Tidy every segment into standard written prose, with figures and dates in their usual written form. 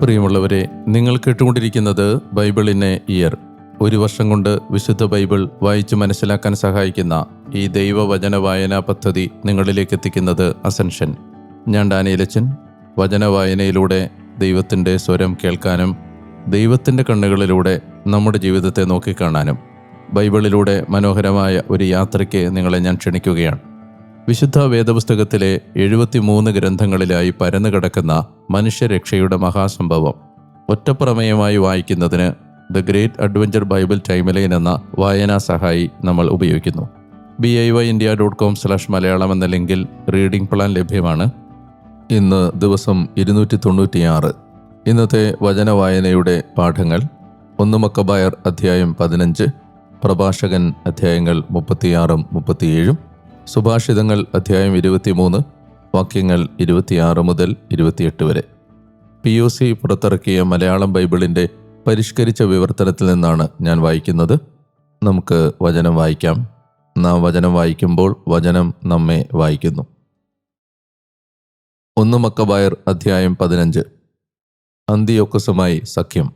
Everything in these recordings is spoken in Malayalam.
പ്രിയമുള്ളവരെ, നിങ്ങൾ കേട്ടുകൊണ്ടിരിക്കുന്നത് ബൈബിൾ ഇൻ എ ഇയർ. ഒരു വർഷം കൊണ്ട് വിശുദ്ധ ബൈബിൾ വായിച്ച് മനസ്സിലാക്കാൻ സഹായിക്കുന്ന ഈ ദൈവവചന വായനാ പദ്ധതി നിങ്ങളിലേക്ക് എത്തിക്കുന്നത് അസെൻഷൻ. ഞാൻ ഡാനിയേലച്ചൻ. വചന വായനയിലൂടെ ദൈവത്തിൻ്റെ സ്വരം കേൾക്കാനും ദൈവത്തിൻ്റെ കണ്ണുകളിലൂടെ നമ്മുടെ ജീവിതത്തെ നോക്കിക്കാണാനും ബൈബിളിലൂടെ മനോഹരമായ ഒരു യാത്രയ്ക്ക് നിങ്ങളെ ഞാൻ ക്ഷണിക്കുകയാണ്. വിശുദ്ധ വേദപുസ്തകത്തിലെ 73 ഗ്രന്ഥങ്ങളിലായി പരന്നു കിടക്കുന്ന മനുഷ്യരക്ഷയുടെ മഹാസംഭവം ഒറ്റപ്രമേയമായി വായിക്കുന്നതിന് the great adventure Bible timeline എന്ന വായനാ സഹായി നമ്മൾ ഉപയോഗിക്കുന്നു. biyindia.com/മലയാളം എന്ന ലിങ്കിൽ റീഡിംഗ് പ്ലാൻ ലഭ്യമാണ്. ഇന്ന് ദിവസം 296. ഇന്നത്തെ വചന വായനയുടെ പാഠങ്ങൾ: 1 മക്കബായർ അധ്യായം 15, പ്രഭാഷകൻ അധ്യായങ്ങൾ 36-37, സുഭാഷിതങ്ങൾ അധ്യായം 23, വാക്യങ്ങൾ 26 മുതൽ 28 വരെ. POC പുറത്തിറക്കിയ മലയാളം ബൈബിളിൻ്റെ പരിഷ്കരിച്ച വിവർത്തനത്തിൽ നിന്നാണ് ഞാൻ വായിക്കുന്നത്. നമുക്ക് വചനം വായിക്കാം. നാം വചനം വായിക്കുമ്പോൾ വചനം നമ്മെ വായിക്കുന്നു. 1 മക്കബായർ അധ്യായം 15. അന്തിയോക്കസുമായി സഖ്യം.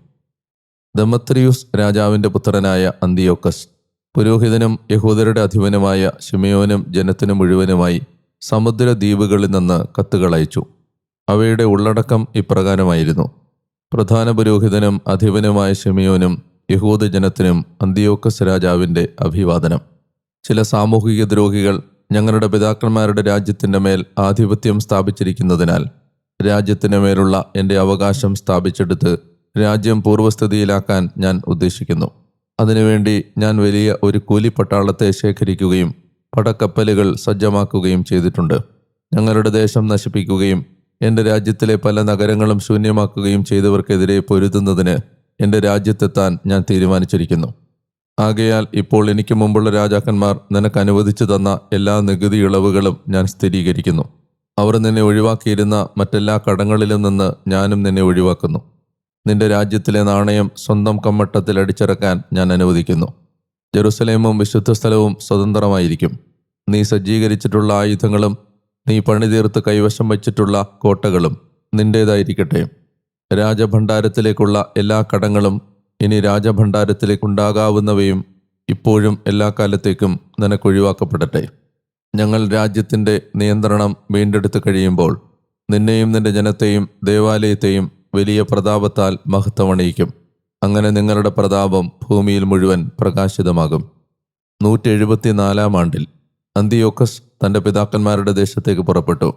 ദമത്രിയൂസ് രാജാവിൻ്റെ പുത്രനായ അന്തിയോക്കസ് പുരോഹിതനും യഹൂദരുടെ അധിപനുമായ ശിമെയോനും ജനത്തിനു മുഴുവനുമായി സമുദ്രദ്വീപുകളിൽ നിന്ന് കത്തുകളയച്ചു. അവയുടെ ഉള്ളടക്കം ഇപ്രകാരമായിരുന്നു: പ്രധാന പുരോഹിതനും അധിപനുമായ ശിമെയോനും യഹൂദ ജനത്തിനും അന്തിയോക്കസ് രാജാവിൻ്റെ അഭിവാദനം. ചില സാമൂഹിക ദ്രോഹികൾ ഞങ്ങളുടെ പിതാക്കന്മാരുടെ രാജ്യത്തിൻ്റെ മേൽ ആധിപത്യം സ്ഥാപിച്ചിരിക്കുന്നതിനാൽ രാജ്യത്തിൻ്റെ മേലുള്ള എൻ്റെ അവകാശം സ്ഥാപിച്ചെടുത്ത് രാജ്യം പൂർവ്വസ്ഥിതിയിലാക്കാൻ ഞാൻ ഉദ്ദേശിക്കുന്നു. അതിനുവേണ്ടി ഞാൻ വലിയ ഒരു കൂലിപ്പട്ടാളത്തെ ശേഖരിക്കുകയും പടക്കപ്പലുകൾ സജ്ജമാക്കുകയും ചെയ്തിട്ടുണ്ട്. ഞങ്ങളുടെ ദേശം നശിപ്പിക്കുകയും എൻ്റെ രാജ്യത്തിലെ പല നഗരങ്ങളും ശൂന്യമാക്കുകയും ചെയ്തവർക്കെതിരെ പൊരുതുന്നതിന് എൻ്റെ രാജ്യത്തെത്താൻ ഞാൻ തീരുമാനിച്ചിരിക്കുന്നു. ആകയാൽ ഇപ്പോൾ എനിക്ക് മുമ്പുള്ള രാജാക്കന്മാർ നിനക്ക് അനുവദിച്ചു തന്ന എല്ലാ നികുതി ഇളവുകളും ഞാൻ സ്ഥിരീകരിക്കുന്നു. അവർ നിന്നെ ഒഴിവാക്കിയിരുന്ന മറ്റെല്ലാ കടങ്ങളിലും നിന്ന് ഞാനും നിന്നെ ഒഴിവാക്കുന്നു. നിന്റെ രാജ്യത്തിലെ നാണയം സ്വന്തം കമ്മട്ടത്തിൽ അടിച്ചിറക്കാൻ ഞാൻ അനുവദിക്കുന്നു. ജെറുസലേമും വിശുദ്ധ സ്ഥലവും സ്വതന്ത്രമായിരിക്കും. നീ സജ്ജീകരിച്ചിട്ടുള്ള ആയുധങ്ങളും നീ പണിതീർത്ത് കൈവശം വച്ചിട്ടുള്ള കോട്ടകളും നിന്റേതായിരിക്കട്ടെ. രാജഭണ്ഡാരത്തിലേക്കുള്ള എല്ലാ കടങ്ങളും ഇനി രാജഭണ്ഡാരത്തിലേക്കുണ്ടാകാവുന്നവയും ഇപ്പോഴും എല്ലാ കാലത്തേക്കും നിനക്കൊഴിവാക്കപ്പെടട്ടെ. ഞങ്ങൾ രാജ്യത്തിൻ്റെ നിയന്ത്രണം വീണ്ടെടുത്ത് കഴിയുമ്പോൾ നിന്നെയും നിന്റെ ജനത്തെയും ദേവാലയത്തെയും വലിയ പ്രതാപത്താൽ മഹത്വമണിയിക്കും. അങ്ങനെ നിങ്ങളുടെ പ്രതാപം ഭൂമിയിൽ മുഴുവൻ പ്രകാശിതമാകും. 174 ആണ്ടിൽ അന്തിയോക്കസ് തൻ്റെ പിതാക്കന്മാരുടെ ദേശത്തേക്ക് പുറപ്പെട്ടു.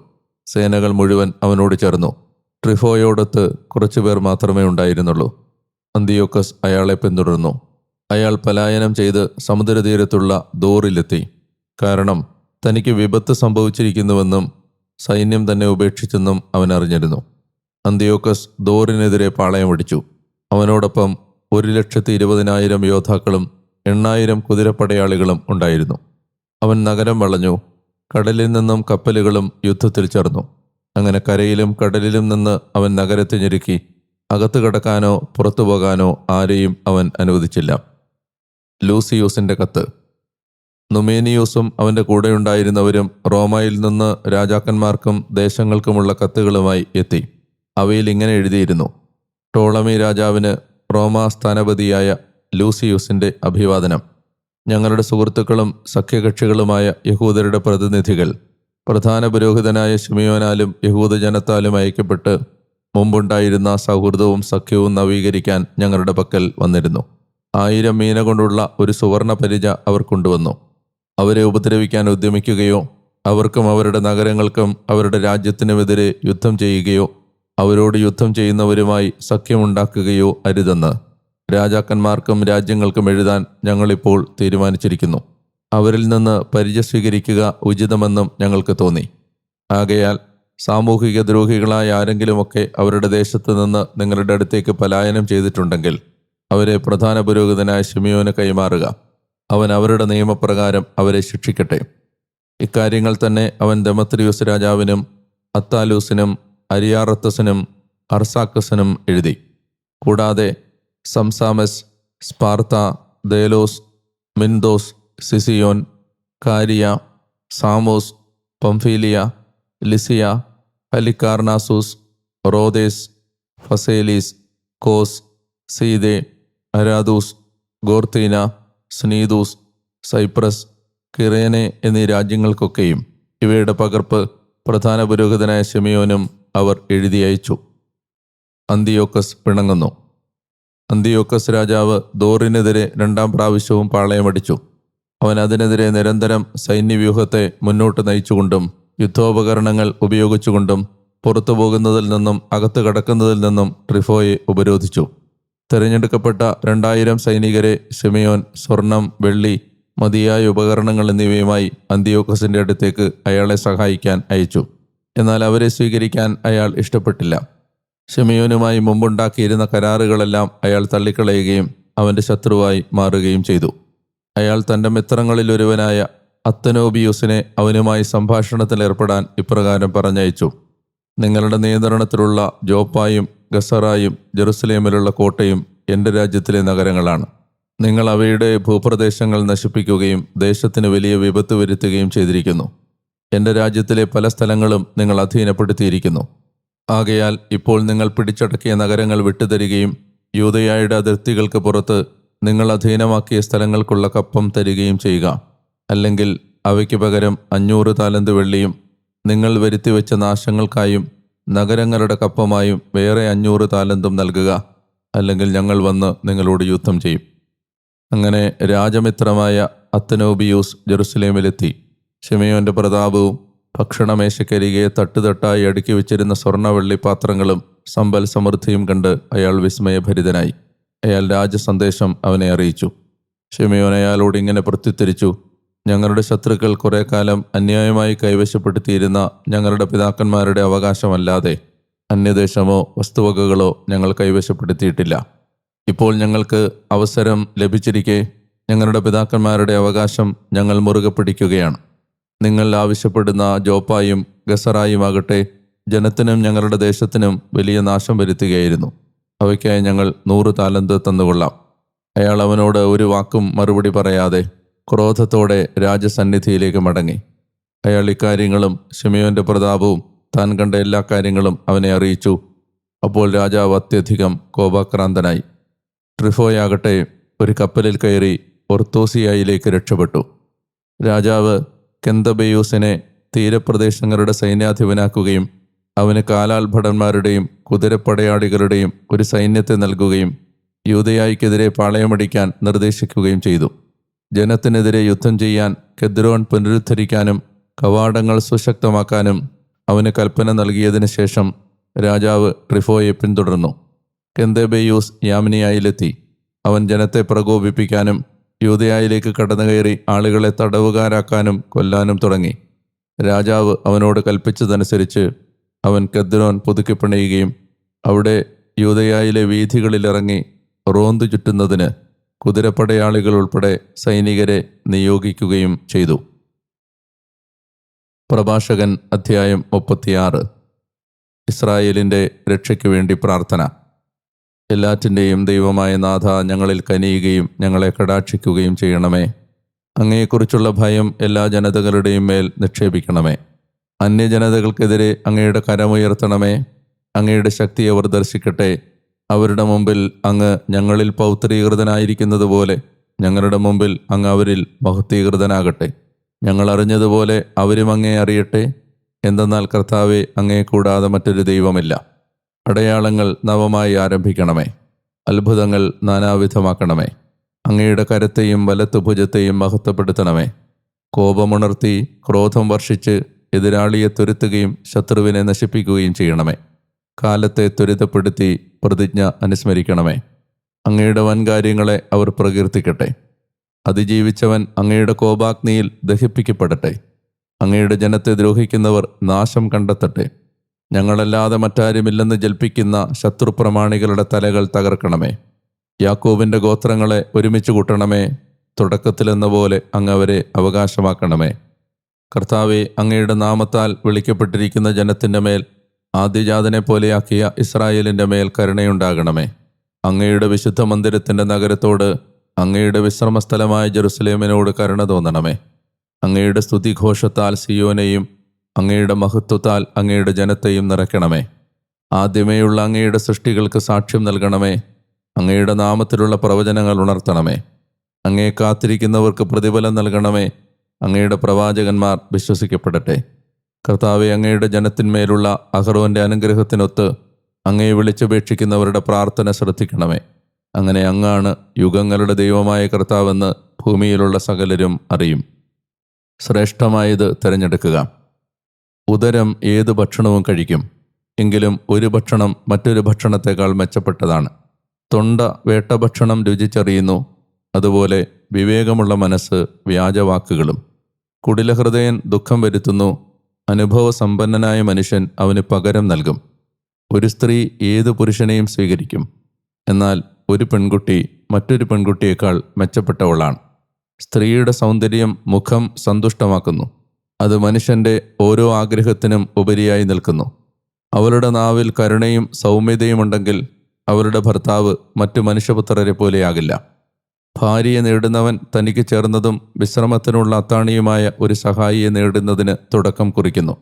സേനകൾ മുഴുവൻ അവനോട് ചേർന്നു. ട്രിഫോയോടൊത്ത് കുറച്ചുപേർ മാത്രമേ ഉണ്ടായിരുന്നുള്ളൂ. അന്തിയോക്കസ് അയാളെ പിന്തുടർന്നു. അയാൾ പലായനം ചെയ്ത് സമുദ്രതീരത്തുള്ള ദോറിലെത്തി. കാരണം തനിക്ക് വിപത്ത് സംഭവിച്ചിരിക്കുന്നുവെന്നും സൈന്യം തന്നെ ഉപേക്ഷിച്ചെന്നും അവൻ അറിഞ്ഞിരുന്നു. അന്തിയോക്കസ് ദോറിനെതിരെ പാളയമടിച്ചു. അവനോടൊപ്പം 120,000 യോദ്ധാക്കളും 8,000 കുതിരപ്പടയാളികളും ഉണ്ടായിരുന്നു. അവൻ നഗരം വളഞ്ഞു. കടലിൽ നിന്നും കപ്പലുകളും യുദ്ധത്തിൽ ചേർന്നു. അങ്ങനെ കരയിലും കടലിലും നിന്ന് അവൻ നഗരത്തെ ഞെരുക്കി. അകത്ത് കടക്കാനോ പുറത്തു പോകാനോ ആരെയും അവൻ അനുവദിച്ചില്ല. ലൂസിയൂസിൻ്റെ കത്ത്. നുമേനിയൂസും അവൻ്റെ കൂടെയുണ്ടായിരുന്നവരും റോമയിൽ നിന്ന് രാജാക്കന്മാർക്കും ദേശങ്ങൾക്കുമുള്ള കത്തുകളുമായി എത്തി. അവയിൽ ഇങ്ങനെ എഴുതിയിരുന്നു: ടോളമി രാജാവിന് റോമാ സ്ഥാനപതിയായ ലൂസിയൂസിൻ്റെ അഭിവാദനം. ഞങ്ങളുടെ സുഹൃത്തുക്കളും സഖ്യകക്ഷികളുമായ യഹൂദരുടെ പ്രതിനിധികൾ പ്രധാന പുരോഹിതനായ ശിമെയോനാലും യഹൂദജനത്താലും അയക്കപ്പെട്ട് മുമ്പുണ്ടായിരുന്ന സൗഹൃദവും സഖ്യവും നവീകരിക്കാൻ ഞങ്ങളുടെ പക്കൽ വന്നിരുന്നു. 1000 മീന കൊണ്ടുള്ള ഒരു സുവർണ പരിച അവർ കൊണ്ടുവന്നു. അവരെ ഉപദ്രവിക്കാൻ ഉദ്യമിക്കുകയോ അവർക്കും അവരുടെ നഗരങ്ങൾക്കും അവരുടെ രാജ്യത്തിനുമെതിരെ യുദ്ധം ചെയ്യുകയോ അവരോട് യുദ്ധം ചെയ്യുന്നവരുമായി സഖ്യമുണ്ടാക്കുകയോ അരുതെന്ന് രാജാക്കന്മാർക്കും രാജ്യങ്ങൾക്കും എഴുതാൻ ഞങ്ങളിപ്പോൾ തീരുമാനിച്ചിരിക്കുന്നു. അവരിൽ നിന്ന് പരിച സ്വീകരിക്കുക ഉചിതമെന്നും ഞങ്ങൾക്ക് തോന്നി. ആകയാൽ സാമൂഹിക ദ്രോഹികളായ ആരെങ്കിലുമൊക്കെ അവരുടെ ദേശത്ത് നിന്ന് നിങ്ങളുടെ അടുത്തേക്ക് പലായനം ചെയ്തിട്ടുണ്ടെങ്കിൽ അവരെ പ്രധാന പുരോഹിതനായ ശിമെയോന് കൈമാറുക. അവൻ അവരുടെ നിയമപ്രകാരം അവരെ ശിക്ഷിക്കട്ടെ. ഇക്കാര്യങ്ങൾ തന്നെ അവൻ ദമത്രിയൂസ് രാജാവിനും അത്താലൂസിനും അരിയാറത്തസിനും അർസാക്കസിനും എഴുതി. കൂടാതെ സംസാമസ്, Sparta, ദേലോസ്, മിൻദോസ്, സിസിയോൻ, കാരിയ, Samos, പംഫീലിയ, Lisiya, ഹലിക്കാർനാസൂസ്, റോദേസ്, ഫസേലീസ്, cos, സീദെ, അരാദൂസ്, ഗോർത്തീന, സ്നീദൂസ്, Cyprus, കിറേനെ എന്നീ രാജ്യങ്ങൾക്കൊക്കെയും ഇവയുടെ പകർപ്പ് പ്രധാന പുരോഹിതനായ ശിമെയോനും അവർ എഴുതി അയച്ചു. അന്തിയോക്കസ് പിണങ്ങുന്നു. അന്തിയോക്കസ് രാജാവ് ദോറിനെതിരെ 2ാം പ്രാവശ്യവും പാളയമടിച്ചു. അവൻ അതിനെതിരെ നിരന്തരം സൈന്യവ്യൂഹത്തെ മുന്നോട്ട് നയിച്ചുകൊണ്ടും യുദ്ധോപകരണങ്ങൾ ഉപയോഗിച്ചുകൊണ്ടും പുറത്തു പോകുന്നതിൽ നിന്നും അകത്ത് കടക്കുന്നതിൽ നിന്നും ട്രിഫോയെ ഉപരോധിച്ചു. തിരഞ്ഞെടുക്കപ്പെട്ട 2000 സൈനികരെ ശിമെയോൻ സ്വർണം, വെള്ളി, മതിയായ ഉപകരണങ്ങൾ എന്നിവയുമായി അന്തിയോക്കസിൻ്റെ അടുത്തേക്ക് അയാളെ സഹായിക്കാൻ അയച്ചു. എന്നാൽ അവരെ സ്വീകരിക്കാൻ അയാൾ ഇഷ്ടപ്പെട്ടില്ല. ശിമെയോനുമായി മുമ്പുണ്ടാക്കിയിരുന്ന കരാറുകളെല്ലാം അയാൾ തള്ളിക്കളയുകയും അവൻ്റെ ശത്രുവായി മാറുകയും ചെയ്തു. അയാൾ തൻ്റെ മിത്രങ്ങളിൽ ഒരുവനായ അത്തനോബിയൂസിനെ അവനുമായി സംഭാഷണത്തിൽ ഏർപ്പെടാൻ ഇപ്രകാരം പറഞ്ഞയച്ചു: നിങ്ങളുടെ നിയന്ത്രണത്തിലുള്ള ജോപ്പായും ഗസറായും ജെറുസലേമിലുള്ള കോട്ടയും എൻ്റെ രാജ്യത്തിലെ നഗരങ്ങളാണ്. നിങ്ങൾ അവയുടെ ഭൂപ്രദേശങ്ങൾ നശിപ്പിക്കുകയും ദേശത്തിന് വലിയ വിപത്ത് വരുത്തുകയും ചെയ്തിരിക്കുന്നു. എൻ്റെ രാജ്യത്തിലെ പല സ്ഥലങ്ങളും നിങ്ങൾ അധീനപ്പെടുത്തിയിരിക്കുന്നു. ആകയാൽ ഇപ്പോൾ നിങ്ങൾ പിടിച്ചടക്കിയ നഗരങ്ങൾ വിട്ടുതരികയും യൂദയായുടെ അതിർത്തികൾക്ക് പുറത്ത് നിങ്ങൾ അധീനമാക്കിയ സ്ഥലങ്ങൾക്കുള്ള കപ്പം തരികയും ചെയ്യുക. അല്ലെങ്കിൽ അവയ്ക്ക് പകരം 500 താലന്ത് വെള്ളിയും നിങ്ങൾ വരുത്തിവെച്ച നാശങ്ങൾക്കായും നഗരങ്ങളുടെ കപ്പമായും വേറെ 500 താലന്തും നൽകുക. അല്ലെങ്കിൽ ഞങ്ങൾ വന്ന് നിങ്ങളോട് യുദ്ധം ചെയ്യും. അങ്ങനെ രാജമിത്രമായ അത്തനോബിയൂസ് ജെറുസലേമിലെത്തി. ശിമെയോന്റെ പ്രതാപവും ഭക്ഷണമേശക്കരികെ തട്ടുതട്ടായി അടുക്കി വെച്ചിരുന്ന സ്വർണ്ണ-വെള്ളിപ്പാത്രങ്ങളും സമ്പൽ സമൃദ്ധിയും കണ്ട് അയാൾ വിസ്മയഭരിതനായി. അയാൾ രാജസന്ദേശം അവനെ അറിയിച്ചു. ശിമെയോൻ അയാളോട് ഇങ്ങനെ പ്രത്യുത്തരിച്ചു: ഞങ്ങളുടെ ശത്രുക്കൾ കുറെ കാലം അന്യായമായി കൈവശപ്പെടുത്തിയിരുന്ന ഞങ്ങളുടെ പിതാക്കന്മാരുടെ അവകാശമല്ലാതെ അന്യദേശമോ വസ്തുവകകളോ ഞങ്ങൾ കൈവശപ്പെടുത്തിയിട്ടില്ല. ഇപ്പോൾ ഞങ്ങൾക്ക് അവസരം ലഭിച്ചിരിക്കെ ഞങ്ങളുടെ പിതാക്കന്മാരുടെ അവകാശം ഞങ്ങൾ മുറുകെ പിടിക്കുകയാണ്. നിങ്ങൾ ആവശ്യപ്പെടുന്ന ജോപ്പായും ഗസറായുമാകട്ടെ ജനത്തിനും ഞങ്ങളുടെ ദേശത്തിനും വലിയ നാശം വരുത്തുകയായിരുന്നു. അവയ്ക്കായി ഞങ്ങൾ 100 താലന്ത് തന്നുകൊള്ളാം. അയാൾ അവനോട് ഒരു വാക്കും മറുപടി പറയാതെ ക്രോധത്തോടെ രാജസന്നിധിയിലേക്ക് മടങ്ങി. അയാൾ ഇക്കാര്യങ്ങളും ശിമെയോന്റെ പ്രതാപവും താൻ കണ്ട എല്ലാ കാര്യങ്ങളും അവനെ അറിയിച്ചു. അപ്പോൾ രാജാവ് അത്യധികം കോപാക്രാന്തനായി. ട്രിഫോയാകട്ടെ ഒരു കപ്പലിൽ കയറി ഒർത്തോസിയായിലേക്ക് രക്ഷപ്പെട്ടു. രാജാവ് കെന്തബെയൂസിനെ തീരപ്രദേശങ്ങളുടെ സൈന്യാധിപനാക്കുകയും അവന് കാലാൽഭടന്മാരുടെയും കുതിരപ്പടയാളികളുടെയും ഒരു സൈന്യത്തെ നൽകുകയും യൂദയായ്ക്കെതിരെ പാളയമടിക്കാൻ നിർദ്ദേശിക്കുകയും ചെയ്തു. ജനത്തിനെതിരെ യുദ്ധം ചെയ്യാൻ കെദ്രോൻ പുനരുദ്ധരിക്കാനും കവാടങ്ങൾ സുശക്തമാക്കാനും അവന് കൽപ്പന നൽകിയതിനു ശേഷം രാജാവ് ട്രിഫോയെ പിന്തുടർന്നു. കെന്തബെയൂസ് യാമിനിയായിലെത്തി. അവൻ ജനത്തെ പ്രകോപിപ്പിക്കാനും യൂദയായിലേക്ക് കടന്നുകയറി ആളുകളെ തടവുകാരാക്കാനും കൊല്ലാനും തുടങ്ങി. രാജാവ് അവനോട് കൽപ്പിച്ചതനുസരിച്ച് അവൻ കെദ്രോൻ പുതുക്കിപ്പണിയുകയും അവിടെ യൂദയായിലെ വീഥികളിലിറങ്ങി റോന്തു ചുറ്റുന്നതിന് കുതിരപ്പടയാളികൾ ഉൾപ്പെടെ സൈനികരെ നിയോഗിക്കുകയും ചെയ്തു. പ്രഭാഷകൻ അധ്യായം 36. ഇസ്രായേലിൻ്റെ രക്ഷയ്ക്കു വേണ്ടി പ്രാർത്ഥന. എല്ലാറ്റിൻ്റെയും ദൈവമായ നാഥ, ഞങ്ങളിൽ കനിയുകയും ഞങ്ങളെ കടാക്ഷിക്കുകയും ചെയ്യണമേ. അങ്ങയെക്കുറിച്ചുള്ള ഭയം എല്ലാ ജനതകളുടെയും മേൽ നിക്ഷേപിക്കണമേ. അന്യജനതകൾക്കെതിരെ അങ്ങയുടെ കരമുയർത്തണമേ. അങ്ങയുടെ ശക്തി അവർ ദർശിക്കട്ടെ. അവരുടെ മുമ്പിൽ അങ്ങ് ഞങ്ങളിൽ പൗത്രീകൃതനായിരിക്കുന്നത് പോലെ ഞങ്ങളുടെ മുമ്പിൽ അങ്ങ് അവരിൽ മഹത്വീകൃതനാകട്ടെ. ഞങ്ങൾ അറിഞ്ഞതുപോലെ അവരും അങ്ങയെ അറിയട്ടെ. എന്തെന്നാൽ കർത്താവെ, അങ്ങയെ കൂടാതെ മറ്റൊരു ദൈവമില്ല. അടയാളങ്ങൾ നവമായി ആരംഭിക്കണമേ. അത്ഭുതങ്ങൾ നാനാവിധമാക്കണമേ. അങ്ങയുടെ കരത്തെയും വലത്തുഭുജത്തെയും മഹത്വപ്പെടുത്തണമേ. കോപമുണർത്തി ക്രോധം വർഷിച്ച് എതിരാളിയെ തുരത്തുകയും ശത്രുവിനെ നശിപ്പിക്കുകയും ചെയ്യണമേ. കാലത്തെ ത്വരിതപ്പെടുത്തി പ്രതിജ്ഞ അനുസ്മരിക്കണമേ. അങ്ങയുടെ വൻകാര്യങ്ങളെ അവർ പ്രകീർത്തിക്കട്ടെ. അതിജീവിച്ചവൻ അങ്ങയുടെ കോപാഗ്നിയിൽ ദഹിപ്പിക്കപ്പെടട്ടെ. അങ്ങയുടെ ജനത്തെ ദ്രോഹിക്കുന്നവർ നാശം കണ്ടെത്തട്ടെ. ഞങ്ങളല്ലാതെ മറ്റാരുമില്ലെന്ന് ജൽപ്പിക്കുന്ന ശത്രുപ്രമാണികളുടെ തലകൾ തകർക്കണമേ. യാക്കോബിൻ്റെ ഗോത്രങ്ങളെ ഒരുമിച്ച് കൂട്ടണമേ. തുടക്കത്തിലെന്ന പോലെ അങ്ങ് അവരെ അവകാശമാക്കണമേ. കർത്താവെ, അങ്ങയുടെ നാമത്താൽ വിളിക്കപ്പെട്ടിരിക്കുന്ന ജനത്തിൻ്റെ മേൽ ആദ്യജാതനെ പോലെയാക്കിയ ഇസ്രായേലിൻ്റെ മേൽ കരുണയുണ്ടാകണമേ. അങ്ങയുടെ വിശുദ്ധ മന്ദിരത്തിൻ്റെ നഗരത്തോട്, അങ്ങയുടെ വിശ്രമസ്ഥലമായ ജെറുസലേമിനോട് കരുണ തോന്നണമേ. അങ്ങയുടെ സ്തുതിഘോഷത്താൽ സിയോനെയും അങ്ങയുടെ മഹത്വത്താൽ അങ്ങയുടെ ജനത്തെയും നിറയ്ക്കണമേ. ആദ്യമേയുള്ള അങ്ങയുടെ സൃഷ്ടികൾക്ക് സാക്ഷ്യം നൽകണമേ. അങ്ങയുടെ നാമത്തിലുള്ള പ്രവചനങ്ങൾ ഉണർത്തണമേ. അങ്ങയെ കാത്തിരിക്കുന്നവർക്ക് പ്രതിഫലം നൽകണമേ. അങ്ങയുടെ പ്രവാചകന്മാർ വിശ്വസിക്കപ്പെടട്ടെ. കർത്താവെ, അങ്ങയുടെ ജനത്തിന്മേലുള്ള അഹറോന്റെ അനുഗ്രഹത്തിനൊത്ത് അങ്ങയെ വിളിച്ചപേക്ഷിക്കുന്നവരുടെ പ്രാർത്ഥന ശ്രദ്ധിക്കണമേ. അങ്ങനെ അങ്ങാണ് യുഗങ്ങളുടെ ദൈവമായ കർത്താവെന്ന് ഭൂമിയിലുള്ള സകലരും അറിയും. ശ്രേഷ്ഠമായത് തിരഞ്ഞെടുക്കുക. ഉദരം ഏത് ഭക്ഷണവും കഴിക്കും, എങ്കിലും ഒരു ഭക്ഷണം മറ്റൊരു ഭക്ഷണത്തേക്കാൾ മെച്ചപ്പെട്ടതാണ്. തൊണ്ട വേട്ടഭക്ഷണം രുചിച്ചറിയുന്നു, അതുപോലെ വിവേകമുള്ള മനസ്സ് വ്യാജവാക്കുകളും. കുടിലഹൃദയൻ ദുഃഖം വരുത്തുന്നു, അനുഭവസമ്പന്നനായ മനുഷ്യൻ അവന് പകരം നൽകും. ഒരു സ്ത്രീ ഏതു പുരുഷനെയും സ്വീകരിക്കും, എന്നാൽ ഒരു പെൺകുട്ടി മറ്റൊരു പെൺകുട്ടിയേക്കാൾ മെച്ചപ്പെട്ടവളാണ്. സ്ത്രീയുടെ സൗന്ദര്യം മുഖം സന്തുഷ്ടമാക്കുന്നു, അത് മനുഷ്യൻ്റെ ഓരോ ആഗ്രഹത്തിനും ഉപരിയായി നിൽക്കുന്നു. അവളുടെ നാവിൽ കരുണയും സൗമ്യതയുമുണ്ടെങ്കിൽ അവളുടെ ഭർത്താവ് മറ്റു മനുഷ്യപുത്രരെ പോലെയാകില്ല. ഭാര്യയെ നേടുന്നവൻ തനിക്ക് ചേർന്നതും വിശ്രമത്തിനുള്ള അത്താണിയുമായ ഒരു സഹായിയെ നേടുന്നതിന് തുടക്കം കുറിക്കുന്നു.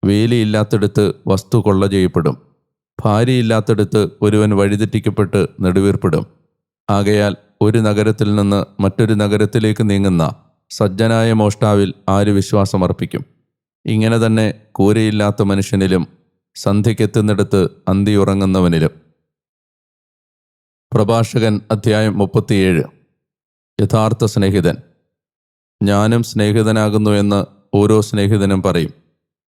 വേലിയില്ലാത്തിടത്ത് വസ്തു കൊള്ള ചെയ്യപ്പെടും. ഭാര്യയില്ലാത്തിടത്ത് ഒരുവൻ വഴിതെറ്റിക്കപ്പെട്ട് നെടുവീർപ്പിടും. ആകയാൽ ഒരു നഗരത്തിൽ നിന്ന് മറ്റൊരു നഗരത്തിലേക്ക് നീങ്ങുന്ന സജ്ജനായ മോഷ്ടാവിൽ ആര് വിശ്വാസമർപ്പിക്കും? ഇങ്ങനെ തന്നെ കൂരയില്ലാത്ത മനുഷ്യനിലും സന്ധ്യയ്ക്കെത്തുന്നിടത്ത് അന്തിയുറങ്ങുന്നവനിലും. പ്രഭാഷകൻ അധ്യായം 37. യഥാർത്ഥ സ്നേഹിതൻ. ഞാനും സ്നേഹിതനാകുന്നു എന്ന് ഓരോ സ്നേഹിതനും പറയും,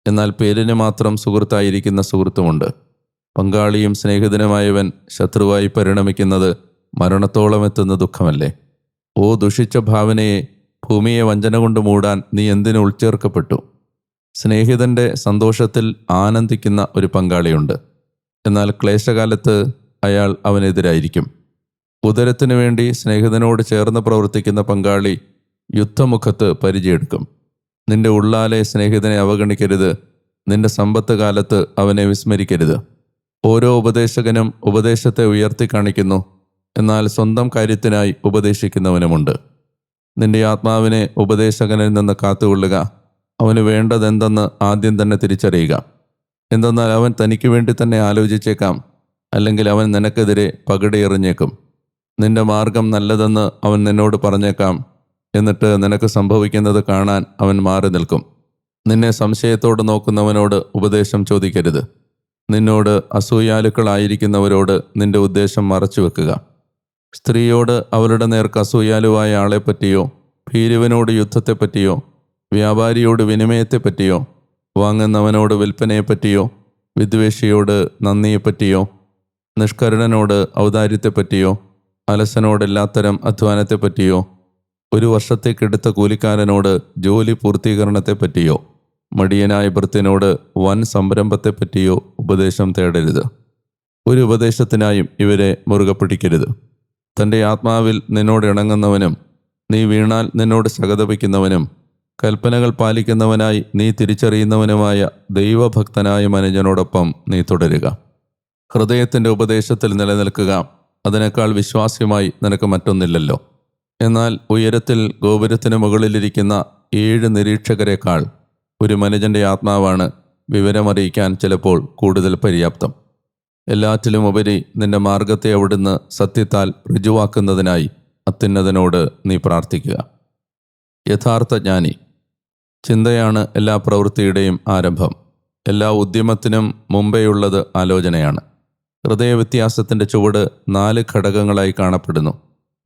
എന്നാൽ പേരിന് മാത്രം സുഹൃത്തായിരിക്കുന്ന സുഹൃത്തുമുണ്ട്. പങ്കാളിയും സ്നേഹിതനുമായവൻ ശത്രുവായി പരിണമിക്കുന്നത് മരണത്തോളം എത്തുന്ന ദുഃഖമല്ലേ? ഓ ദുഷിച്ച ഭാവനയെ, ഭൂമിയെ വഞ്ചന കൊണ്ട് മൂടാൻ നീ എന്തിനു ഉൾച്ചേർക്കപ്പെട്ടു? സ്നേഹിതൻ്റെ സന്തോഷത്തിൽ ആനന്ദിക്കുന്ന ഒരു പങ്കാളിയുണ്ട്, എന്നാൽ ക്ലേശകാലത്ത് അയാൾ അവനെതിരായിരിക്കും. ഉദരത്തിനു വേണ്ടി സ്നേഹിതനോട് ചേർന്ന് പ്രവർത്തിക്കുന്ന പങ്കാളി യുദ്ധമുഖത്ത് പരിചയെടുക്കും. നിന്റെ ഉള്ളാലെ സ്നേഹിതനെ അവഗണിക്കരുത്, നിന്റെ സമ്പത്ത് കാലത്ത് അവനെ വിസ്മരിക്കരുത്. ഓരോ ഉപദേശകനും ഉപദേശത്തെ ഉയർത്തി കാണിക്കുന്നു, എന്നാൽ സ്വന്തം കാര്യത്തിനായി ഉപദേശിക്കുന്നവനുമുണ്ട്. നിന്റെ ആത്മാവിനെ ഉപദേശകനിൽ നിന്ന് കാത്തുകൊള്ളുക. അവന് വേണ്ടതെന്തെന്ന് ആദ്യം തന്നെ തിരിച്ചറിയുക. എന്തെന്നാൽ അവൻ തനിക്ക് വേണ്ടി തന്നെ ആലോചിച്ചേക്കാം, അല്ലെങ്കിൽ അവൻ നിനക്കെതിരെ പകടയെറിഞ്ഞേക്കും. നിന്റെ മാർഗം നല്ലതെന്ന് അവൻ നിന്നോട് പറഞ്ഞേക്കാം, എന്നിട്ട് നിനക്ക് സംഭവിക്കുന്നത് കാണാൻ അവൻ മാറി നിൽക്കും. നിന്നെ സംശയത്തോട് നോക്കുന്നവനോട് ഉപദേശം ചോദിക്കരുത്. നിന്നോട് അസൂയാലുക്കളായിരിക്കുന്നവരോട് നിന്റെ ഉദ്ദേശം മറച്ചു വെക്കുക. സ്ത്രീയോട് അവളുടെ നേർക്ക് അസൂയാലുവായ ആളെപ്പറ്റിയോ, ഭീരുവനോട് യുദ്ധത്തെപ്പറ്റിയോ, വ്യാപാരിയോട് വിനിമയത്തെപ്പറ്റിയോ, വാങ്ങുന്നവനോട് വിൽപ്പനയെപ്പറ്റിയോ, വിദ്വേഷിയോട് നന്ദിയെപ്പറ്റിയോ, നിഷ്കരുണനോട് ഔദാര്യത്തെപ്പറ്റിയോ, അലസനോട് എല്ലാത്തരം അധ്വാനത്തെപ്പറ്റിയോ, ഒരു വർഷത്തേക്കെടുത്ത കൂലിക്കാരനോട് ജോലി പൂർത്തീകരണത്തെപ്പറ്റിയോ, മടിയനായ ഭൃത്യനോട് വൻ സംരംഭത്തെപ്പറ്റിയോ ഉപദേശം തേടരുത്. ഒരു ഉപദേശത്തിനായും ഇവരെ മുറുകെ പിടിക്കരുത്. തൻ്റെ ആത്മാവിൽ നിന്നോട് ഇണങ്ങുന്നവനും നീ വീണാൽ നിന്നോട് സഹതപിക്കുന്നവനും കൽപ്പനകൾ പാലിക്കുന്നവനായി നീ തിരിച്ചറിയുന്നവനുമായ ദൈവഭക്തനായ മനുജനോടൊപ്പം നീ തുടരുക. ഹൃദയത്തിൻ്റെ ഉപദേശത്തിൽ നിലനിൽക്കുക. അതിനേക്കാൾ വിശ്വാസ്യമായി നിനക്ക് മറ്റൊന്നില്ലല്ലോ. എന്നാൽ ഉയരത്തിൽ ഗോപുരത്തിന് മുകളിലിരിക്കുന്ന 7 നിരീക്ഷകരെക്കാൾ ഒരു മനുജൻ്റെ ആത്മാവാണ് വിവരമറിയിക്കാൻ ചിലപ്പോൾ കൂടുതൽ പര്യാപ്തം. എല്ലാറ്റിലും ഉപരി നിന്റെ മാർഗത്തെ അവിടുന്ന് സത്യത്താൽ ഋജുവാക്കുന്നതിനായി അത്യുന്നതനോട് നീ പ്രാർത്ഥിക്കുക. യഥാർത്ഥ ജ്ഞാനി. ചിന്തയാണ് എല്ലാ പ്രവൃത്തിയുടെയും ആരംഭം. എല്ലാ ഉദ്യമത്തിനും മുമ്പേയുള്ളത് ആലോചനയാണ്. ഹൃദയവ്യത്യാസത്തിൻ്റെ ചുവട് 4 ഘടകങ്ങളായി കാണപ്പെടുന്നു: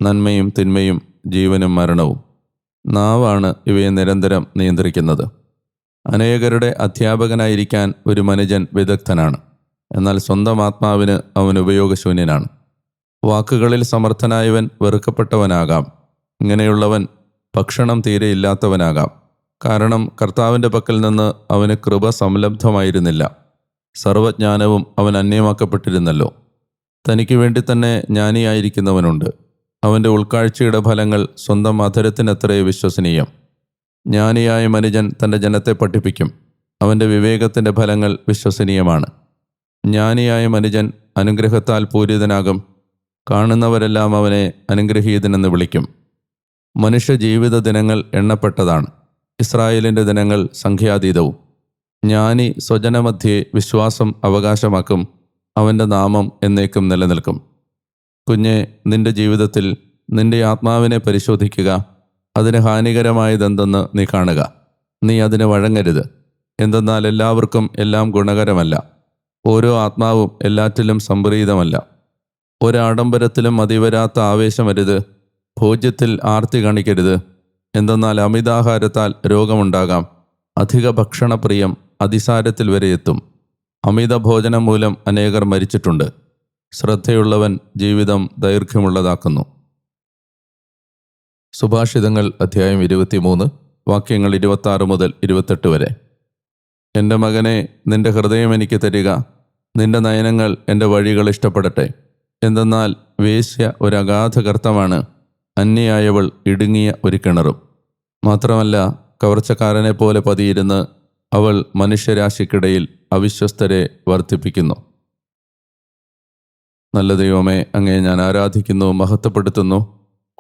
നന്മയും തിന്മയും, ജീവനും മരണവും. നാവാണ് ഇവയെ നിരന്തരം നിയന്ത്രിക്കുന്നത്. അനേകരുടെ അധ്യാപകനായിരിക്കാൻ ഒരു മനുജൻ വിദഗ്ധനാണ്, എന്നാൽ സ്വന്തം ആത്മാവിന് അവൻ ഉപയോഗശൂന്യനാണ്. വാക്കുകളിൽ സമർത്ഥനായവൻ വെറുക്കപ്പെട്ടവനാകാം. ഇങ്ങനെയുള്ളവൻ ഭക്ഷണം തീരെ ഇല്ലാത്തവനാകാം. കാരണം കർത്താവിൻ്റെ പക്കൽ നിന്ന് അവന് കൃപ സംലബ്ധമായിരുന്നില്ല. സർവജ്ഞാനവും അവൻ അന്യമാക്കപ്പെട്ടിരുന്നല്ലോ. തനിക്ക് വേണ്ടി തന്നെ ജ്ഞാനിയായിരിക്കുന്നവനുണ്ട്. അവൻ്റെ ഉൾക്കാഴ്ചയുടെ ഫലങ്ങൾ സ്വന്തം അധരത്തിനത്രേ വിശ്വസനീയം. ജ്ഞാനിയായ മനുജൻ തൻ്റെ ജനത്തെ പഠിപ്പിക്കും. അവൻ്റെ വിവേകത്തിൻ്റെ ഫലങ്ങൾ വിശ്വസനീയമാണ്. ജ്ഞാനിയായ മനുജൻ അനുഗ്രഹത്താൽ പൂരിതനാകും. കാണുന്നവരെല്ലാം അവനെ അനുഗ്രഹീതനെന്ന് വിളിക്കും. മനുഷ്യ ജീവിത ദിനങ്ങൾ എണ്ണപ്പെട്ടതാണ്. ഇസ്രായേലിൻ്റെ ദിനങ്ങൾ സംഖ്യാതീതവും. ജ്ഞാനി സ്വജനമധ്യേ വിശ്വാസം അവകാശമാക്കും. അവൻ്റെ നാമം എന്നേക്കും നിലനിൽക്കും. കുഞ്ഞെ, നിന്റെ ജീവിതത്തിൽ നിന്റെ ആത്മാവിനെ പരിശോധിക്കുക. അതിന് ഹാനികരമായതെന്തെന്ന് നീ കാണുക. നീ അതിന് വഴങ്ങരുത്. എന്തെന്നാൽ എല്ലാവർക്കും എല്ലാം ഗുണകരമല്ല. ഓരോ ആത്മാവും എല്ലാറ്റിലും സംപ്രീതമല്ല. ഒരാഡംബരത്തിലും മതിവരാത്ത ആവേശമരുത്. ഭോജ്യത്തിൽ ആർത്തി കാണിക്കരുത്. എന്തെന്നാൽ അമിതാഹാരത്താൽ രോഗമുണ്ടാകാം. അധിക ഭക്ഷണപ്രിയം അതിസാരത്തിൽ വരെ എത്തും. അമിത ഭോജനം മൂലം അനേകർ മരിച്ചിട്ടുണ്ട്. ശ്രദ്ധയുള്ളവൻ ജീവിതം ദൈർഘ്യമുള്ളതാക്കുന്നു. സുഭാഷിതങ്ങൾ അധ്യായം 23, വാക്യങ്ങൾ 26 മുതൽ 28 വരെ. എൻ്റെ മകനെ, നിന്റെ ഹൃദയം എനിക്ക് തരിക. നിന്റെ നയനങ്ങൾ എൻ്റെ വഴികൾ ഇഷ്ടപ്പെടട്ടെ. എന്തെന്നാൽ വേശ്യ ഒരു അഗാധ ഗർത്തമാണ്, അന്യയായവൾ ഇടുങ്ങിയ ഒരു കിണറും. മാത്രമല്ല, കവർച്ചക്കാരനെ പോലെ പതിയിരുന്ന് അവൾ മനുഷ്യരാശിക്കിടയിൽ അവിശ്വസ്തരെ വർദ്ധിപ്പിക്കുന്നു. നല്ല ദൈവമേ, അങ്ങയെ ഞാൻ ആരാധിക്കുന്നു, മഹത്വപ്പെടുത്തുന്നു.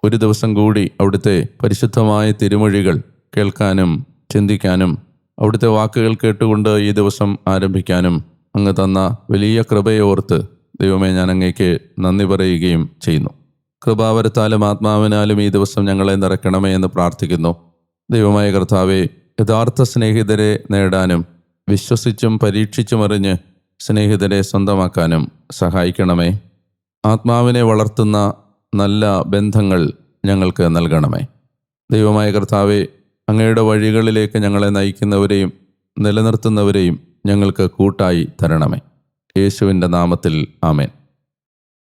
ഒരു ദിവസം കൂടി അവിടുത്തെ പരിശുദ്ധമായ തിരുമൊഴികൾ കേൾക്കാനും ചിന്തിക്കാനും അവിടുത്തെ വാക്കുകൾ കേട്ടുകൊണ്ട് ഈ ദിവസം ആരംഭിക്കാനും അങ്ങ് തന്ന വലിയ കൃപയെ ഓർത്ത് ദൈവമേ, ഞാൻ അങ്ങേക്ക് നന്ദി പറയുകയും ചെയ്യുന്നു. കൃപാവരത്താലും ആത്മാവിനാലും ഈ ദിവസം ഞങ്ങളെ നിറയ്ക്കണമേ എന്ന് പ്രാർത്ഥിക്കുന്നു. ദൈവമായ കർത്താവേ, യഥാർത്ഥ സ്നേഹിതരെ നേടാനും വിശ്വസിച്ചും പരീക്ഷിച്ചുമറിഞ്ഞ് സ്നേഹിതരെ സ്വന്തമാക്കാനും സഹായിക്കണമേ. ആത്മാവിനെ വളർത്തുന്ന നല്ല ബന്ധങ്ങൾ ഞങ്ങൾക്ക് നൽകണമേ. ദൈവമായ കർത്താവേ, അങ്ങയുടെ വഴികളിലേക്ക് ഞങ്ങളെ നയിക്കുന്നവരെയും നിലനിർത്തുന്നവരെയും ഞങ്ങൾക്ക് കൂട്ടായി തരണമേ. യേശുവിൻ്റെ നാമത്തിൽ ആമേൻ.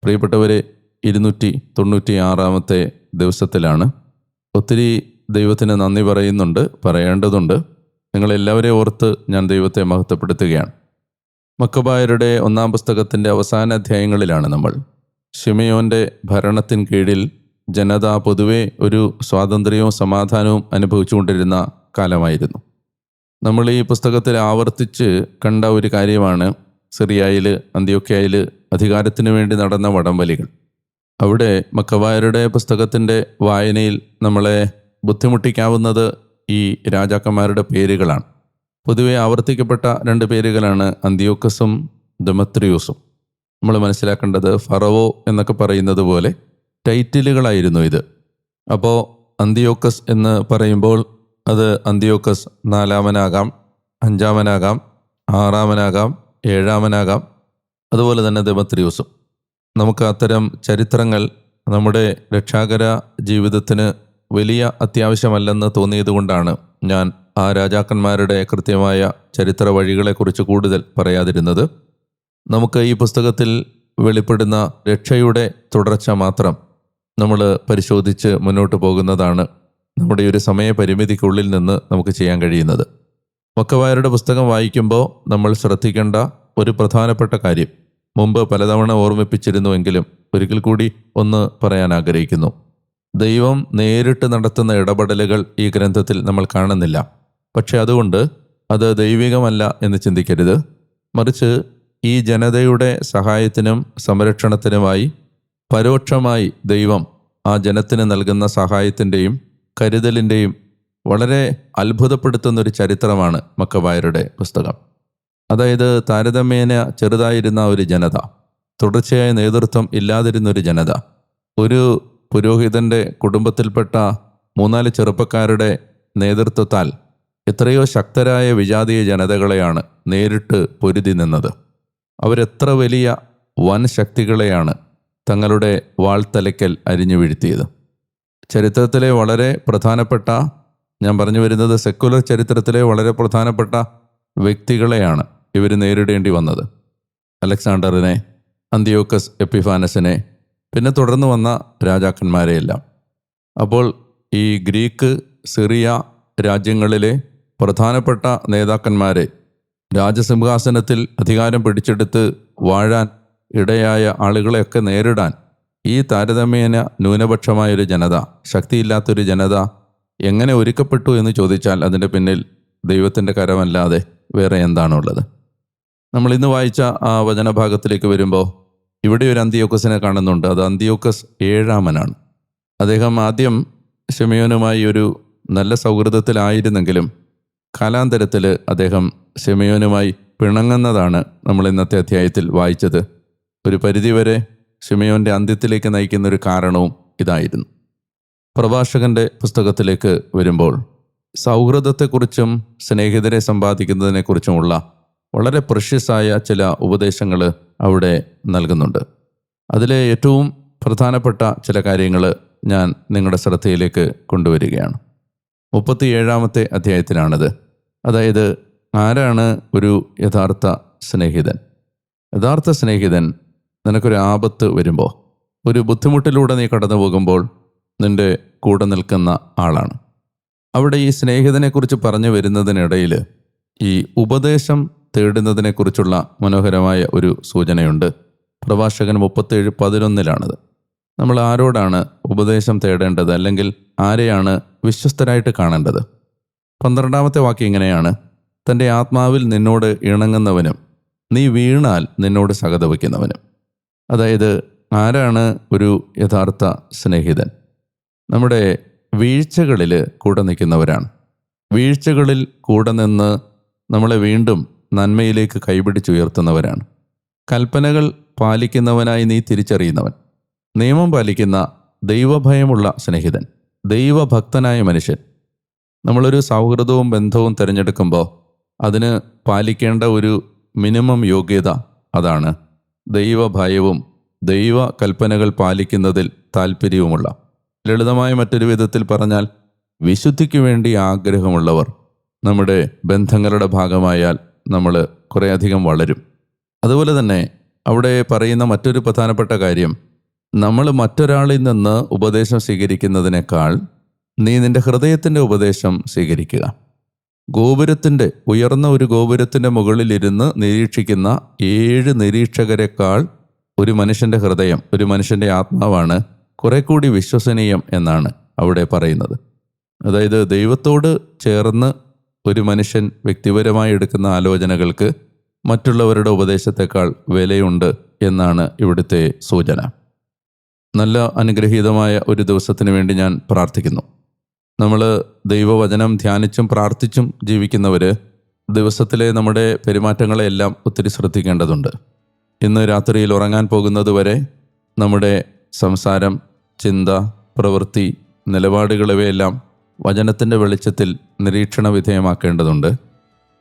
പ്രിയപ്പെട്ടവരെ, 296 ദിവസത്തിലാണ്. ഒത്തിരി ദൈവത്തിന് നന്ദി പറയേണ്ടതുണ്ട്. നിങ്ങളെല്ലാവരെയും ഓർത്ത് ഞാൻ ദൈവത്തെ മഹത്വപ്പെടുത്തുകയാണ്. മക്കബായരുടെ 1 പുസ്തകത്തിൻ്റെ അവസാന അധ്യായങ്ങളിലാണ് നമ്മൾ. ശിമെയോൻ്റെ ഭരണത്തിൻ കീഴിൽ ജനത പൊതുവെ ഒരു സ്വാതന്ത്ര്യവും സമാധാനവും അനുഭവിച്ചുകൊണ്ടിരുന്ന കാലമായിരുന്നു. നമ്മൾ ഈ പുസ്തകത്തിൽ ആവർത്തിച്ച് കണ്ട ഒരു കാര്യമാണ് സിറിയയിൽ, അന്ത്യോക്യയിൽ അധികാരത്തിനു വേണ്ടി നടന്ന വടംവലികൾ. അവിടെ മക്കബായരുടെ പുസ്തകത്തിൻ്റെ വായനയിൽ നമ്മളെ ബുദ്ധിമുട്ടിക്കാവുന്നത് ഈ രാജാക്കന്മാരുടെ പേരുകളാണ്. പൊതുവെ ആവർത്തിക്കപ്പെട്ട 2 പേരുകളാണ് അന്ത്യോക്കസും ദെമത്രിയൂസും. നമ്മൾ മനസ്സിലാക്കേണ്ടത് ഫറവോ എന്നൊക്കെ പറയുന്നത് പോലെ ടൈറ്റിലുകളായിരുന്നു ഇത്. അപ്പോൾ അന്ത്യോക്കസ് എന്ന് പറയുമ്പോൾ അത് അന്ത്യോക്കസ് 4-മനാകാം, 5-മനാകാം, 6-മനാകാം, 7-മനാകാം. അതുപോലെ തന്നെ ദെമത്രിയൂസും. നമുക്ക് അത്തരം ചരിത്രങ്ങൾ നമ്മുടെ രക്ഷാകര ജീവിതത്തിന് വലിയ അത്യാവശ്യമല്ലെന്ന് തോന്നിയതുകൊണ്ടാണ് ഞാൻ ആ രാജാക്കന്മാരുടെ കൃത്യമായ ചരിത്ര വഴികളെക്കുറിച്ച് കൂടുതൽ പറയാതിരുന്നത്. നമുക്ക് ഈ പുസ്തകത്തിൽ വെളിപ്പെടുന്ന രക്ഷയുടെ തുടർച്ച മാത്രം നമ്മൾ പരിശോധിച്ച് മുന്നോട്ട് പോകുന്നതാണ് നമ്മുടെ ഒരു സമയപരിമിതിക്കുള്ളിൽ നിന്ന് നമുക്ക് ചെയ്യാൻ കഴിയുന്നത്. മക്കബായരുടെ പുസ്തകം വായിക്കുമ്പോൾ നമ്മൾ ശ്രദ്ധിക്കേണ്ട ഒരു പ്രധാനപ്പെട്ട കാര്യം മുമ്പ് പലതവണ ഓർമ്മിപ്പിച്ചിരുന്നുവെങ്കിലും ഒരിക്കൽ കൂടി ഒന്ന് പറയാൻ ആഗ്രഹിക്കുന്നു. ദൈവം നേരിട്ട് നടത്തുന്ന ഇടപെടലുകൾ ഈ ഗ്രന്ഥത്തിൽ നമ്മൾ കാണുന്നില്ല. പക്ഷെ അതുകൊണ്ട് അത് ദൈവികമല്ല എന്ന് ചിന്തിക്കരുത്. മറിച്ച് ഈ ജനതയുടെ സഹായത്തിനും സംരക്ഷണത്തിനുമായി പരോക്ഷമായി ദൈവം ആ ജനത്തിന് നൽകുന്ന സഹായത്തിൻ്റെയും കരുതലിൻ്റെയും വളരെ അത്ഭുതപ്പെടുത്തുന്നൊരു ചരിത്രമാണ് മക്കബായരുടെ പുസ്തകം. അതായത് താരതമ്യേന ചെറുതായിരുന്ന ഒരു ജനത, തുടർച്ചയായ നേതൃത്വം ഇല്ലാതിരുന്നൊരു ജനത, ഒരു പുരോഹിതൻ്റെ കുടുംബത്തിൽപ്പെട്ട 3-4 ചെറുപ്പക്കാരുടെ നേതൃത്വത്താൽ എത്രയോ ശക്തരായ വിജാതീയ ജനതകളെയാണ് നേരിട്ട് പൊരുതി നിന്നത്. അവരെത്ര വലിയ വൻ ശക്തികളെയാണ് തങ്ങളുടെ വാൾത്തലയ്ക്കൽ അരിഞ്ഞു വീഴ്ത്തിയത്. ചരിത്രത്തിലെ വളരെ പ്രധാനപ്പെട്ട, ഞാൻ പറഞ്ഞു വരുന്നത് സെക്കുലർ ചരിത്രത്തിലെ വളരെ പ്രധാനപ്പെട്ട വ്യക്തികളെയാണ് ഇവർ നേരിടേണ്ടി വന്നത്. അലക്സാണ്ടറിനെ, അന്ത്യോക്കസ് എപ്പിഫാനസിനെ, പിന്നെ തുടർന്ന് വന്ന രാജാക്കന്മാരെയെല്ലാം. അപ്പോൾ ഈ ഗ്രീക്ക്, സിറിയ രാജ്യങ്ങളിലെ പ്രധാനപ്പെട്ട നേതാക്കന്മാരെ രാജസിംഹാസനത്തിൽ അധികാരം പിടിച്ചെടുത്ത് വാഴാൻ ഇടയായ ആളുകളെയൊക്കെ നേരിടാൻ ഈ താരതമ്യേന ന്യൂനപക്ഷമായൊരു ജനത, ശക്തിയില്ലാത്തൊരു ജനത എങ്ങനെ ഒരുക്കപ്പെട്ടു എന്ന് ചോദിച്ചാൽ അതിൻ്റെ പിന്നിൽ ദൈവത്തിൻ്റെ കരമല്ലാതെ വേറെ എന്താണുള്ളത്? നമ്മൾ ഇന്ന് വായിച്ച ആ വചനഭാഗത്തിലേക്ക് വരുമ്പോൾ ഇവിടെ ഒരു അന്ത്യോക്കസിനെ കാണുന്നുണ്ട്. അത് അന്ത്യോക്കസ് 7-മനാണ്. അദ്ദേഹം ആദ്യം ശിമെയോനുമായി ഒരു നല്ല സൗഹൃദത്തിലായിരുന്നെങ്കിലും കാലാന്തരത്തിൽ അദ്ദേഹം ശിമെയോനുമായി പിണങ്ങുന്നതാണ് നമ്മൾ ഇന്നത്തെ അധ്യായത്തിൽ വായിച്ചത്. ഒരു പരിധിവരെ ശിമെയോൻ്റെ അന്ത്യത്തിലേക്ക് നയിക്കുന്ന ഒരു കാരണവും ഇതായിരുന്നു. പ്രഭാഷകൻ്റെ പുസ്തകത്തിലേക്ക് വരുമ്പോൾ സൗഹൃദത്തെക്കുറിച്ചും സ്നേഹിതരെ സമ്പാദിക്കുന്നതിനെക്കുറിച്ചുമുള്ള വളരെ പ്രഷ്യസായ ചില ഉപദേശങ്ങൾ അവിടെ നൽകുന്നുണ്ട്. അതിലെ ഏറ്റവും പ്രധാനപ്പെട്ട ചില കാര്യങ്ങൾ ഞാൻ നിങ്ങളുടെ ശ്രദ്ധയിലേക്ക് കൊണ്ടുവരികയാണ്. 37-ാമത്തെ അധ്യായത്തിലാണിത്. അതായത്, ആരാണ് ഒരു യഥാർത്ഥ സ്നേഹിതൻ? യഥാർത്ഥ സ്നേഹിതൻ നിനക്കൊരു ആപത്ത് വരുമ്പോൾ, ഒരു ബുദ്ധിമുട്ടിലൂടെ നീ കടന്നു പോകുമ്പോൾ നിൻ്റെ കൂടെ നിൽക്കുന്ന ആളാണ്. അവിടെ ഈ സ്നേഹിതനെക്കുറിച്ച് പറഞ്ഞു വരുന്നതിനിടയിൽ ഈ ഉപദേശം തേടുന്നതിനെക്കുറിച്ചുള്ള മനോഹരമായ ഒരു സൂചനയുണ്ട്. പ്രഭാഷകൻ 37:11 നമ്മൾ ആരോടാണ് ഉപദേശം തേടേണ്ടത്, അല്ലെങ്കിൽ ആരെയാണ് വിശ്വസ്തരായിട്ട് കാണേണ്ടത്? 12-ാമത്തെ വാക്യം ഇങ്ങനെയാണ്: തൻ്റെ ആത്മാവിൽ നിന്നോട് ഇണങ്ങുന്നവനും നീ വീണാൽ നിന്നോട് സഹതപിക്കുന്നവനും. അതായത്, ആരാണ് ഒരു യഥാർത്ഥ സ്നേഹിതൻ? നമ്മുടെ വീഴ്ചകളിൽ കൂടെ നിൽക്കുന്നവരാണ്. വീഴ്ചകളിൽ കൂടെ നിന്ന് നമ്മളെ വീണ്ടും നന്മയിലേക്ക് കൈപിടിച്ചുയർത്തുന്നവരാണ്. കൽപ്പനകൾ പാലിക്കുന്നവനായി നീ തിരിച്ചറിയുന്നവൻ, നിയമം പാലിക്കുന്ന ദൈവഭയമുള്ള സ്നേഹിതൻ, ദൈവഭക്തനായ മനുഷ്യൻ. നമ്മളൊരു സൗഹൃദവും ബന്ധവും തിരഞ്ഞെടുക്കുമ്പോൾ അതിന് പാലിക്കേണ്ട ഒരു മിനിമം യോഗ്യത അതാണ് ദൈവഭയവും ദൈവ കൽപ്പനകൾ പാലിക്കുന്നതിൽ താല്പര്യവുമുള്ള. ലളിതമായ മറ്റൊരു വിധത്തിൽ പറഞ്ഞാൽ, വിശുദ്ധിക്ക് വേണ്ടി ആഗ്രഹമുള്ളവർ നമ്മുടെ ബന്ധങ്ങളുടെ ഭാഗമായാൽ നമ്മൾ കുറേയധികം വളരും. അതുപോലെ തന്നെ അവിടെ പറയുന്ന മറ്റൊരു പ്രധാനപ്പെട്ട കാര്യം, നമ്മൾ മറ്റൊരാളിൽ നിന്ന് ഉപദേശം സ്വീകരിക്കുന്നതിനേക്കാൾ നീ നിൻ്റെ ഹൃദയത്തിൻ്റെ ഉപദേശം സ്വീകരിക്കുക. ഉയർന്ന ഒരു ഗോപുരത്തിൻ്റെ മുകളിലിരുന്ന് നിരീക്ഷിക്കുന്ന 7 നിരീക്ഷകരെക്കാൾ ഒരു മനുഷ്യൻ്റെ ഹൃദയം, ഒരു മനുഷ്യൻ്റെ ആത്മാവാണ് കുറെ കൂടി വിശ്വസനീയം എന്നാണ് അവിടെ പറയുന്നത്. അതായത്, ദൈവത്തോട് ചേർന്ന് ഒരു മനുഷ്യൻ വ്യക്തിപരമായി എടുക്കുന്ന ആലോചനകൾക്ക് മറ്റുള്ളവരുടെ ഉപദേശത്തെക്കാൾ വിലയുണ്ട് എന്നാണ് ഇവിടുത്തെ സൂചന. നല്ല അനുഗ്രഹീതമായ ഒരു ദിവസത്തിന് വേണ്ടി ഞാൻ പ്രാർത്ഥിക്കുന്നു. നമ്മൾ ദൈവവചനം ധ്യാനിച്ചും പ്രാർത്ഥിച്ചും ജീവിക്കുന്നവർ ദിവസത്തിലെ നമ്മുടെ പെരുമാറ്റങ്ങളെല്ലാം ഒത്തിരി ശ്രദ്ധിക്കേണ്ടതുണ്ട്. ഇന്ന് രാത്രിയിൽ ഉറങ്ങാൻ പോകുന്നത് വരെ നമ്മുടെ സംസാരം, ചിന്ത, പ്രവൃത്തി, നിലപാടുകൾ ഇവയെല്ലാം വചനത്തിൻ്റെ വെളിച്ചത്തിൽ നിരീക്ഷണ വിധേയമാക്കേണ്ടതുണ്ട്.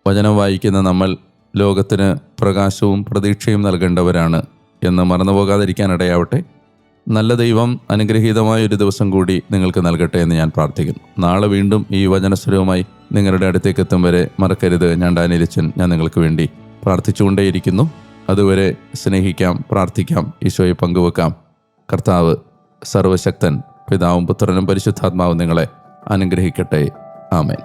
വചനം വായിക്കുന്ന നമ്മൾ ലോകത്തിന് പ്രകാശവും പ്രതീക്ഷയും നൽകേണ്ടവരാണ് എന്ന് മറന്നുപോകാതിരിക്കാനിടയാവട്ടെ. നല്ല ദൈവം അനുഗ്രഹീതമായ ഒരു ദിവസം കൂടി നിങ്ങൾക്ക് നൽകട്ടെ എന്ന് ഞാൻ പ്രാർത്ഥിക്കുന്നു. നാളെ വീണ്ടും ഈ വചനസ്വരവുമായി നിങ്ങളുടെ അടുത്തേക്ക് എത്തും വരെ മറക്കരുത്, ഞാൻ ഡാനിയേൽ അച്ഛൻ നിങ്ങൾക്ക് വേണ്ടി പ്രാർത്ഥിച്ചുകൊണ്ടേയിരിക്കുന്നു. അതുവരെ സ്നേഹിക്കാം, പ്രാർത്ഥിക്കാം, ഈശോയെ പങ്കുവെക്കാം. കർത്താവ് സർവശക്തൻ, പിതാവും പുത്രനും പരിശുദ്ധാത്മാവും നിങ്ങളെ അനുഗ്രഹിക്കട്ടെ. ആമേൻ.